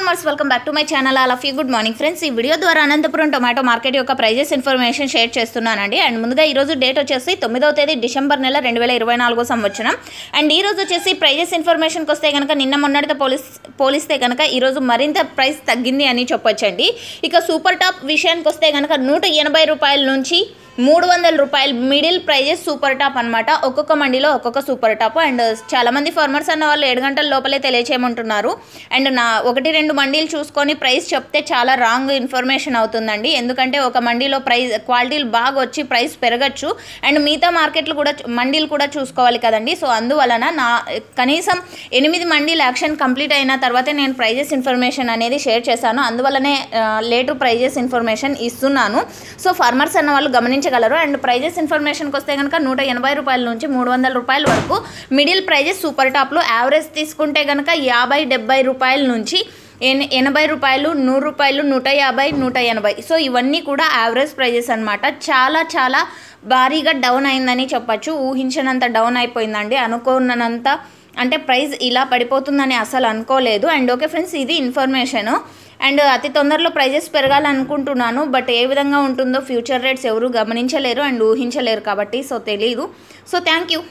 Farmers welcome back to my channel. All of you good morning friends. ఈ video ద్వారా Anantapuram tomato market యొక్క prices information share చేస్తున్నానండి. And ముందుగా ఈరోజు date వచ్చేసి 9వ తేదీ డిసెంబర్ నెల 2024 సంవత్సరం. అండ్ ఈరోజు వచ్చేసి ప్రైజెస్ ఇన్ఫర్మేషన్కి వస్తే కనుక నిన్న మొన్నటితో పోలిస్తే కనుక ఈరోజు మరింత ప్రైస్ తగ్గింది అని చెప్పొచ్చండి. ఇక సూపర్ టాప్ విషయానికి వస్తే కనుక 180 రూపాయల నుంచి 300 రూపాయలు మిడిల్ ప్రైజెస్ సూపర్ టాప్ అనమాట. ఒక్కొక్క మండీలో ఒక్కొక్క సూపర్ టాప్. అండ్ చాలామంది ఫార్మర్స్ అన్న వాళ్ళు 7 గంటల లోపలే తెలియచేయమంటున్నారు. అండ్ నా 1-2 మండీలు చూసుకొని ప్రైస్ చెప్తే చాలా రాంగ్ ఇన్ఫర్మేషన్ అవుతుందండి. ఎందుకంటే ఒక మండీలో ప్రైస్ క్వాలిటీలు బాగా వచ్చి ప్రైస్ పెరగచ్చు. అండ్ మిగతా మార్కెట్లు కూడా మండీలు కూడా చూసుకోవాలి కదండి. సో అందువలన కనీసం 8 మండీలు యాక్షన్ కంప్లీట్ అయిన తర్వాతే నేను ప్రైజెస్ ఇన్ఫర్మేషన్ అనేది షేర్ చేశాను. అందువల్లనే లేటు ప్రైజెస్ ఇన్ఫర్మేషన్ ఇస్తున్నాను. సో ఫార్మర్స్ అన్న వాళ్ళు గమనించగలరు. అండ్ ప్రైజెస్ ఇన్ఫర్మేషన్కి వస్తే కనుక 180 రూపాయల నుంచి 300 రూపాయల వరకు మిడిల్ ప్రైజెస్ సూపర్ టాప్లో. యావరేజ్ తీసుకుంటే కనుక 50-70 రూపాయల నుంచి 80 రూపాయలు, 100 రూపాయలు, 150, 180. సో ఇవన్నీ కూడా యావరేజ్ ప్రైజెస్ అనమాట. చాలా భారీగా డౌన్ అయిందని చెప్పచ్చు. ఊహించినంత డౌన్ అయిపోయిందండి. అనుకున్నంత అంటే ప్రైస్ ఇలా పడిపోతుందని అసలు అనుకోలేదు. అండ్ ఓకే ఫ్రెండ్స్, ఇది ఇన్ఫర్మేషను. అండ్ అతి తొందరలో ప్రైజెస్ పెరగాలనుకుంటున్నాను. బట్ ఏ విధంగా ఉంటుందో ఫ్యూచర్ రేట్స్ ఎవరు గమనించలేరు అండ్ ఊహించలేరు కాబట్టి సో తెలీదు. So thank you.